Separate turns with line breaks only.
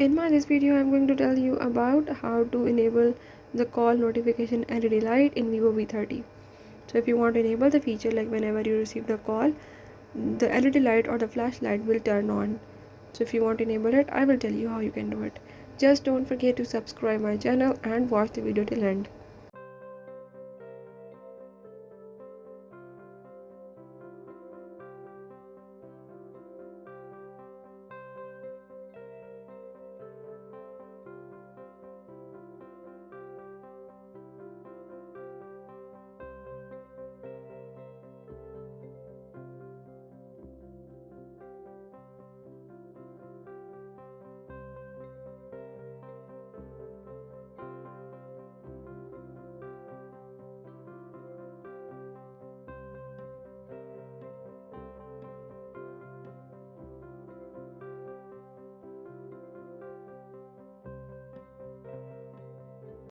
In my this video, I'm going to tell you about how to enable the call notification LED light in Vivo V30. So if you want to enable the feature, like whenever you receive the call, the LED light or the flashlight will turn on. So if you want to enable it, I will tell you how you can do it. Just don't forget to subscribe my channel and watch the video till end.